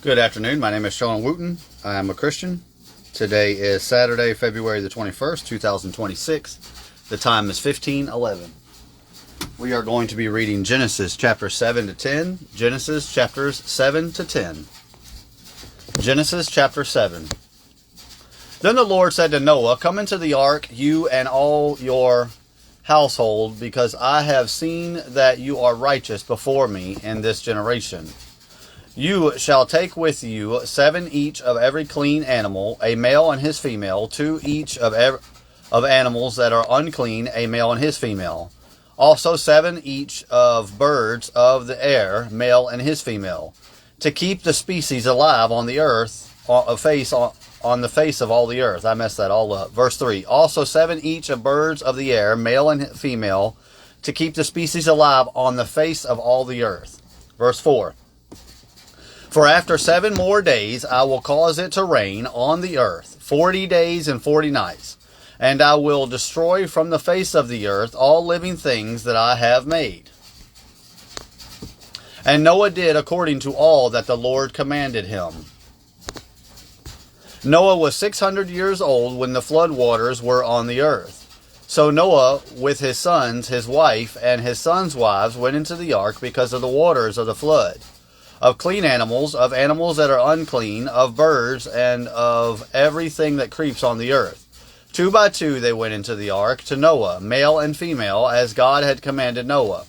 Good afternoon. My name is Sean Wooten. I am a Christian. Today is Saturday, February the 21st, 2026. The time is 15:11. We are going to be reading Genesis chapter 7 to 10. Genesis chapters 7 to 10. Genesis chapter 7. Then the Lord said to Noah, "Come into the ark, you and all your household, because I have seen that you are righteous before me in this generation. You shall take with you 7 each of every clean animal, a male and his female, 2 each of animals that are unclean, a male and his female. Also 7 each of birds of the air, male and his female, to keep the species alive on the earth, on the face of all the earth." I messed that all up. Verse 3. Also 7 each of birds of the air, male and female, to keep the species alive on the face of all the earth. Verse 4. For after 7 more days I will cause it to rain on the earth 40 days and 40 nights, and I will destroy from the face of the earth all living things that I have made. And Noah did according to all that the Lord commanded him. Noah was 600 years old when the flood waters were on the earth. So Noah, with his sons, his wife, and his sons' wives, went into the ark because of the waters of the flood. Of clean animals, of animals that are unclean, of birds, and of everything that creeps on the earth. 2 by 2 they went into the ark to Noah, male and female, as God had commanded Noah.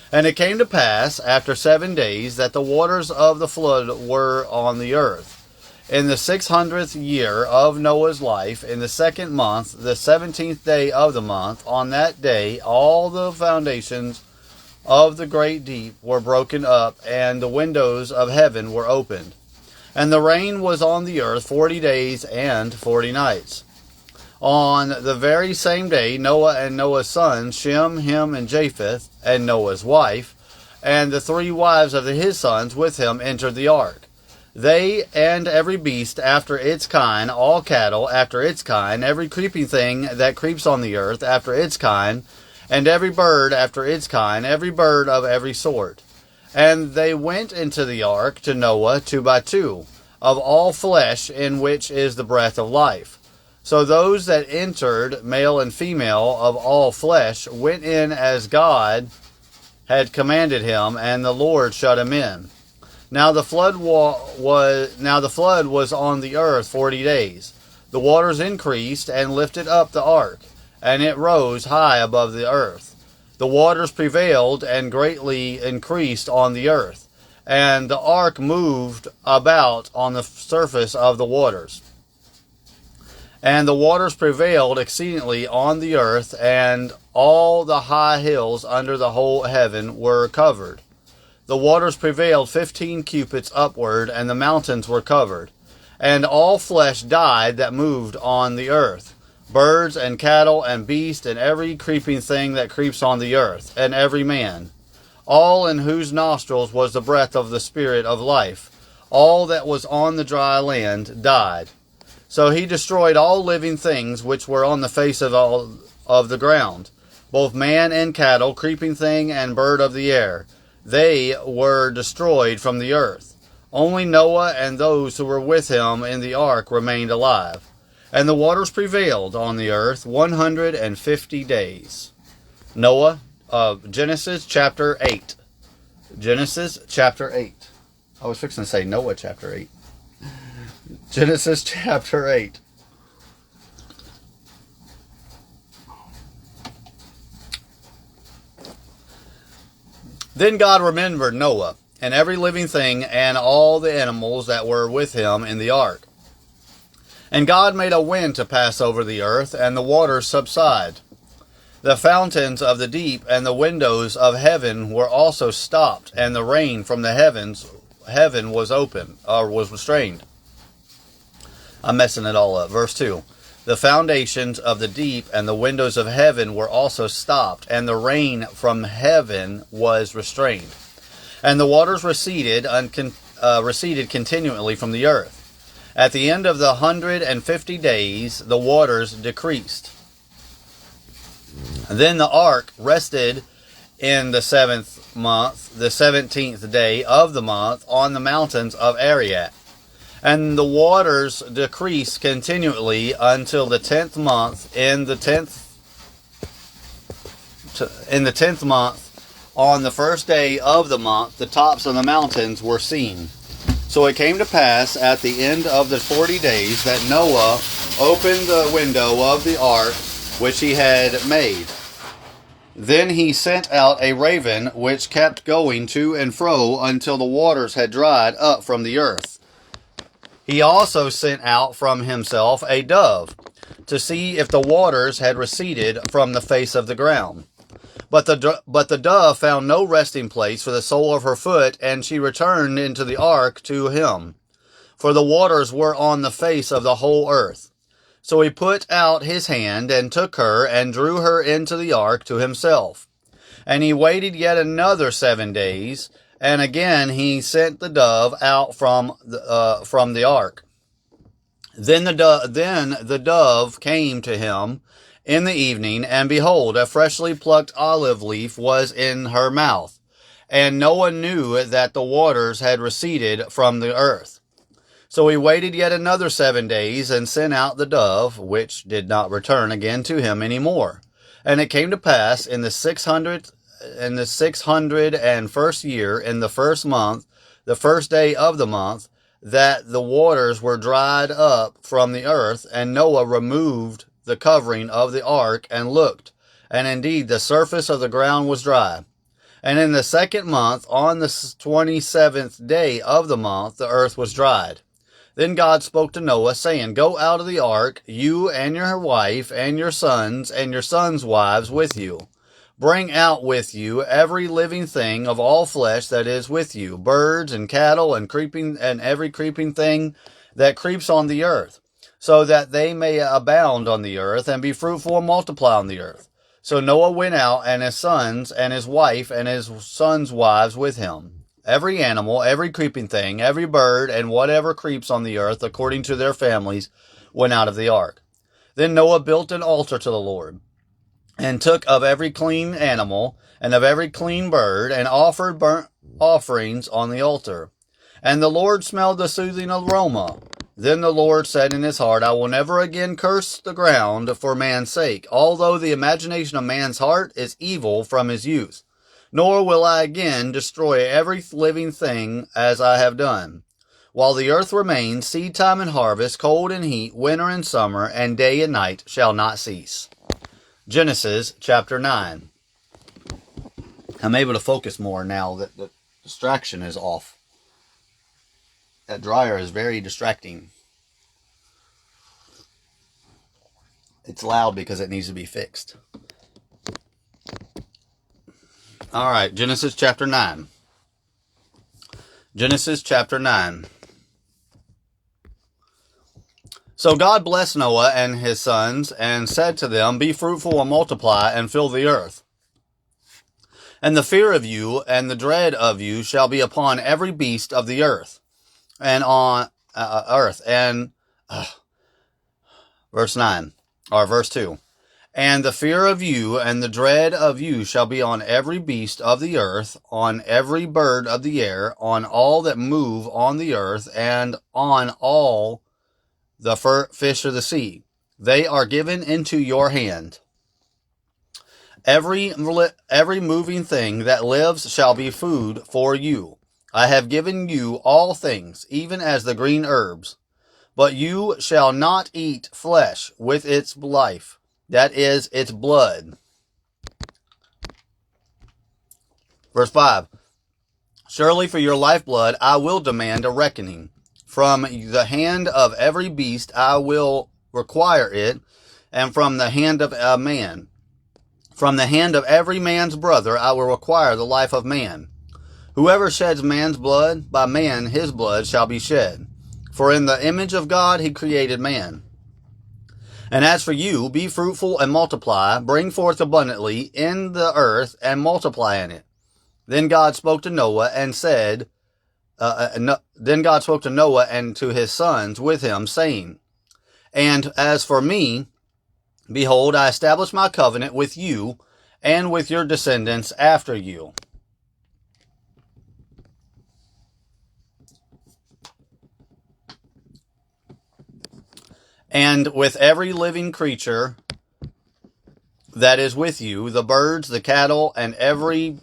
And it came to pass, after 7 days, that the waters of the flood were on the earth. In the 600th year of Noah's life, in the 2nd month, the 17th day of the month, on that day all the foundations of the great deep were broken up, and the windows of heaven were opened. And the rain was on the earth 40 days and 40 nights. On the very same day, Noah and Noah's sons, Shem, Ham, and Japheth, and Noah's wife, and the 3 wives of his sons with him entered the ark. They and every beast after its kind, all cattle after its kind, every creeping thing that creeps on the earth after its kind, and every bird after its kind, every bird of every sort. And they went into the ark to Noah 2 by 2, of all flesh in which is the breath of life. So those that entered, male and female, of all flesh, went in as God had commanded him, and the Lord shut him in. Now the flood was on the earth 40 days. The waters increased and lifted up the ark, and it rose high above the earth. The waters prevailed and greatly increased on the earth, and the ark moved about on the surface of the waters. And the waters prevailed exceedingly on the earth, and all the high hills under the whole heaven were covered. The waters prevailed 15 cubits upward, and the mountains were covered. And all flesh died that moved on the earth, birds and cattle and beasts and every creeping thing that creeps on the earth, and every man, all in whose nostrils was the breath of the Spirit of life. All that was on the dry land died. So he destroyed all living things which were on the face of all of the ground, both man and cattle, creeping thing and bird of the air. They were destroyed from the earth. Only Noah and those who were with him in the ark remained alive. And the waters prevailed on the earth 150 days. Genesis chapter 8. Genesis chapter 8. I was fixing to say Noah chapter 8. Genesis chapter 8. Then God remembered Noah, and every living thing, and all the animals that were with him in the ark. And God made a wind to pass over the earth, and the waters subside. The fountains of the deep and the windows of heaven were also stopped, and the rain from the heaven was open, or was restrained. I'm messing it all up. Verse 2. The foundations of the deep and the windows of heaven were also stopped, and the rain from heaven was restrained. And the waters receded continually from the earth. At the end of the 150 days, the waters decreased. Then the ark rested in the 7th month, the 17th day of the month, on the mountains of Ararat. And the waters decreased continually until the 10th month. In the 10th month, on the first day of the month, the tops of the mountains were seen. So it came to pass at the end of the 40 days that Noah opened the window of the ark which he had made. Then he sent out a raven which kept going to and fro until the waters had dried up from the earth. He also sent out from himself a dove to see if the waters had receded from the face of the ground. But the dove found no resting place for the sole of her foot, and she returned into the ark to him, for the waters were on the face of the whole earth. So he put out his hand and took her and drew her into the ark to himself. And he waited yet another 7 days, and again he sent the dove out from the ark. Then the dove came to him in the evening, and behold, a freshly plucked olive leaf was in her mouth. And Noah knew that the waters had receded from the earth. So he waited yet another 7 days, and sent out the dove, which did not return again to him any more. And it came to pass in the 601st year, in the first month, the first day of the month, that the waters were dried up from the earth, and Noah removed the covering of the ark and looked, and indeed the surface of the ground was dry. And in the 2nd month, on the 27th day of the month, the earth was dried. Then God spoke to Noah, saying, Go out of the ark, you and your wife and your sons wives with you. Bring out with you every living thing of all flesh that is with you, birds and cattle and every creeping thing that creeps on the earth, so that they may abound on the earth and be fruitful and multiply on the earth. So Noah went out, and his sons and his wife and his sons' wives with him. Every animal, every creeping thing, every bird, and whatever creeps on the earth, according to their families, went out of the ark. Then Noah built an altar to the Lord, and took of every clean animal and of every clean bird, and offered burnt offerings on the altar. And the Lord smelled the soothing aroma. Then the Lord said in his heart, I will never again curse the ground for man's sake, although the imagination of man's heart is evil from his youth. Nor will I again destroy every living thing as I have done. While the earth remains, seed time and harvest, cold and heat, winter and summer, and day and night shall not cease. Genesis chapter 9. I'm able to focus more now that the distraction is off. That dryer is very distracting. It's loud because it needs to be fixed. All right, Genesis chapter 9. Genesis chapter 9. So God blessed Noah and his sons, and said to them, Be fruitful and multiply, and fill the earth. And the fear of you and the dread of you shall be upon every beast of the earth, and on earth. And verse 9, or verse 2. And the fear of you and the dread of you shall be on every beast of the earth, on every bird of the air, on all that move on the earth, and on all the fish of the sea. They are given into your hand. Every moving thing that lives shall be food for you. I have given you all things, even as the green herbs. But you shall not eat flesh with its life, that is, its blood. Verse 5. Surely for your lifeblood I will demand a reckoning. From the hand of every beast I will require it, and from the hand of a man. From the hand of every man's brother I will require the life of man. Whoever sheds man's blood, by man his blood shall be shed. For in the image of God he created man. And as for you, be fruitful and multiply, bring forth abundantly in the earth, and multiply in it. Then God spoke to Noah and said, Then God spoke to Noah and to his sons with him, saying, And as for me, behold, I establish my covenant with you and with your descendants after you. And with every living creature that is with you, the birds, the cattle, and every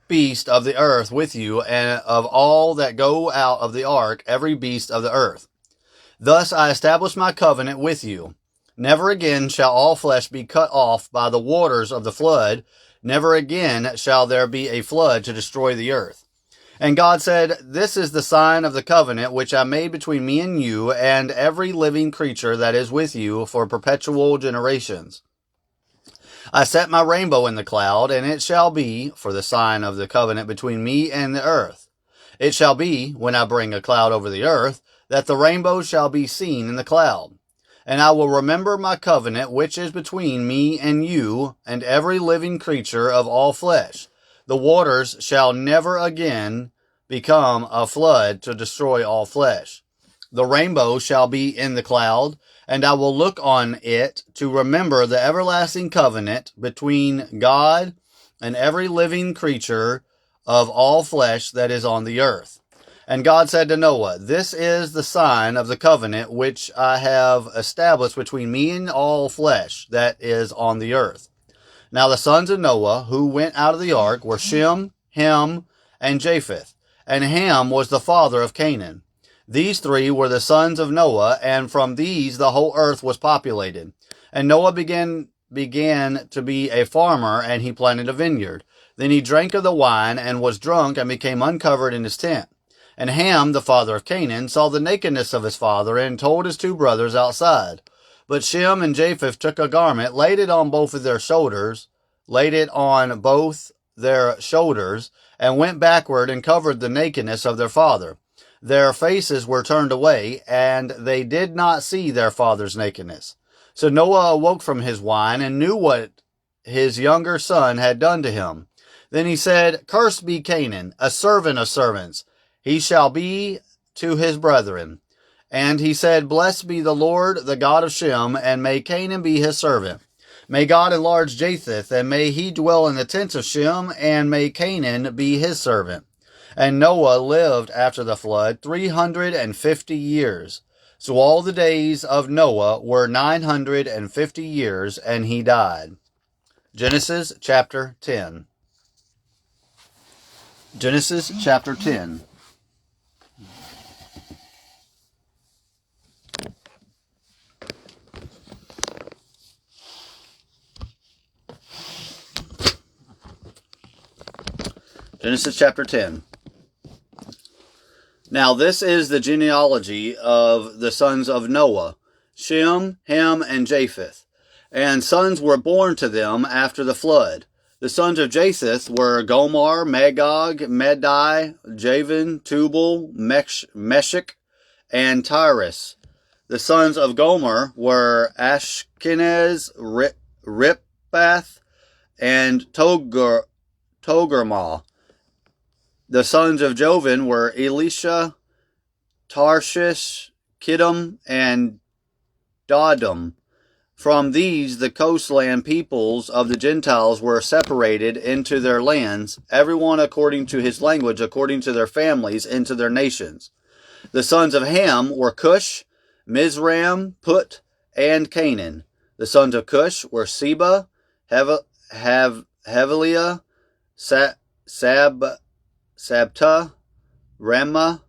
beast of the earth with you, and of all that go out of the ark, every beast of the earth. Thus I establish my covenant with you. Never again shall all flesh be cut off by the waters of the flood. Never again shall there be a flood to destroy the earth. And God said, This is the sign of the covenant which I made between me and you and every living creature that is with you for perpetual generations. I set my rainbow in the cloud, and it shall be for the sign of the covenant between me and the earth. It shall be, when I bring a cloud over the earth, that the rainbow shall be seen in the cloud. And I will remember my covenant which is between me and you and every living creature of all flesh. The waters shall never again become a flood to destroy all flesh. The rainbow shall be in the cloud, and I will look on it to remember the everlasting covenant between God and every living creature of all flesh that is on the earth. And God said to Noah, This is the sign of the covenant which I have established between me and all flesh that is on the earth. Now the sons of Noah who went out of the ark were Shem, Ham, and Japheth. And Ham was the father of Canaan. These three were the sons of Noah, and from these the whole earth was populated. And Noah began to be a farmer, and he planted a vineyard. Then he drank of the wine, and was drunk, and became uncovered in his tent. And Ham, the father of Canaan, saw the nakedness of his father, and told his two brothers outside. But Shem and Japheth took a garment, laid it on both their shoulders, and went backward and covered the nakedness of their father. Their faces were turned away, and they did not see their father's nakedness. So Noah awoke from his wine, and knew what his younger son had done to him. Then he said, Cursed be Canaan, a servant of servants. He shall be to his brethren. And he said, Blessed be the Lord, the God of Shem, and may Canaan be his servant. May God enlarge Japheth, and may he dwell in the tents of Shem, and may Canaan be his servant. And Noah lived after the flood 350 years. So all the days of Noah were 950 years, and he died. Genesis chapter 10. Genesis chapter 10. Genesis chapter 10. Now this is the genealogy of the sons of Noah, Shem, Ham, and Japheth. And sons were born to them after the flood. The sons of Japheth were Gomer, Magog, Madai, Javan, Tubal, Meshech, and Tyrus. The sons of Gomer were Ashkenaz, Riphath, and Togarmah. The sons of Jovan were Elisha, Tarshish, Kittim, and Dodam. From these, the coastland peoples of the Gentiles were separated into their lands, everyone according to his language, according to their families, into their nations. The sons of Ham were Cush, Mizraim, Put, and Canaan. The sons of Cush were Seba, Havilah, Sabta, Ramah,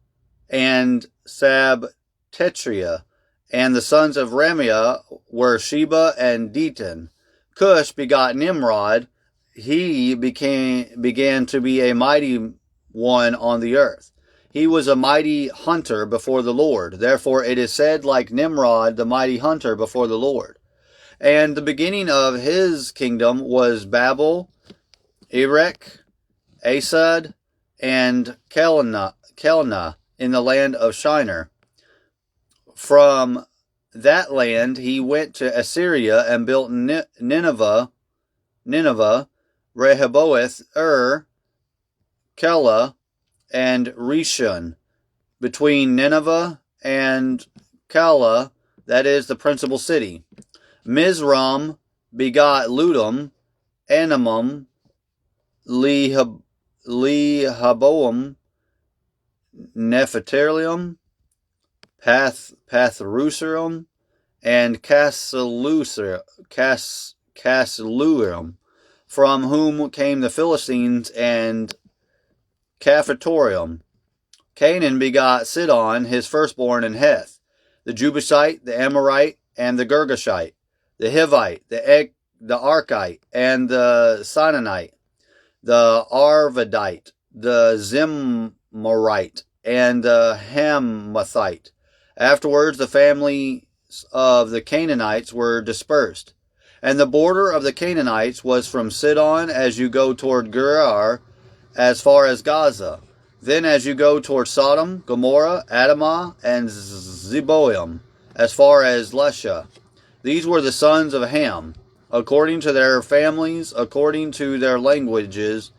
and Sabtetria. And the sons of Ramah were Sheba and Detan. Cush begot Nimrod. He began to be a mighty one on the earth. He was a mighty hunter before the Lord. Therefore it is said, like Nimrod, the mighty hunter before the Lord. And the beginning of his kingdom was Babel, Erech, Asad, and Kelna in the land of Shinar. From that land he went to Assyria and built Nineveh, Rehoboth, Kela, and Rishon. Between Nineveh and Kala, that is the principal city. Mizraim begot Ludum, Anamim, Lehaboam, Nephtalium, Pathruserum, and Casluim, from whom came the Philistines, and Caphatorium. Canaan begot Sidon, his firstborn, and Heth, the Jebusite, the Amorite, and the Girgashite, the Hivite, the Archite, and the Sinanite, the Arvadite, the Zimmerite, and the Hamathite. Afterwards, the families of the Canaanites were dispersed. And the border of the Canaanites was from Sidon as you go toward Gerar, as far as Gaza. Then as you go toward Sodom, Gomorrah, Adamah, and Zeboim, as far as Lasha. These were the sons of Ham, according to their families, according to their languages,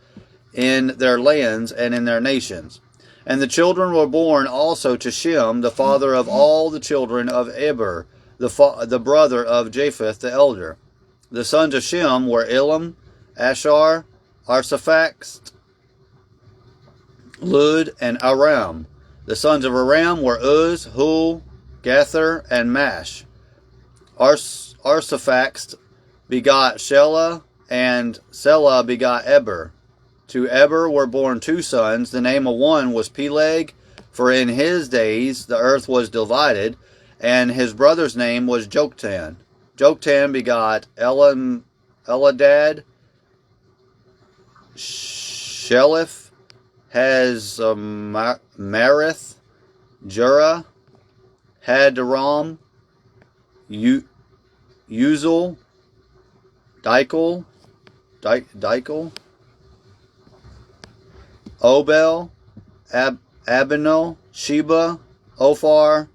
in their lands and in their nations. And the children were born also to Shem, the father of all the children of Eber, the brother of Japheth the elder. The sons of Shem were Elam, Ashar, Arphaxad, Lud, and Aram. The sons of Aram were Uz, Hul, Gether, and Mash. Arphaxad begot Shelah, and Selah begot Eber. To Eber were born two sons. The name of one was Peleg, for in his days the earth was divided, and his brother's name was Joktan. Joktan begot Eladad, Sheleph, Marith, Jurah, Hadaram, Uzal, Dikal, Obel, Abinel, Sheba, Ophir,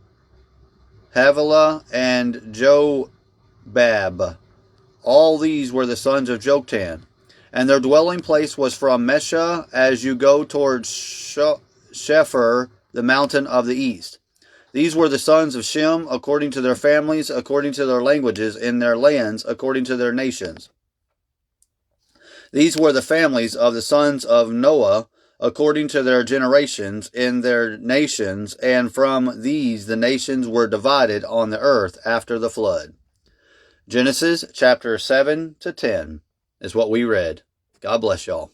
Havilah, and Jobab. All these were the sons of Joktan. And their dwelling place was from Mesha as you go towards Shepher, the mountain of the east. These were the sons of Shem, according to their families, according to their languages, in their lands, according to their nations. These were the families of the sons of Noah, according to their generations, in their nations, and from these the nations were divided on the earth after the flood. Genesis chapter 7 to 10 is what we read. God bless y'all.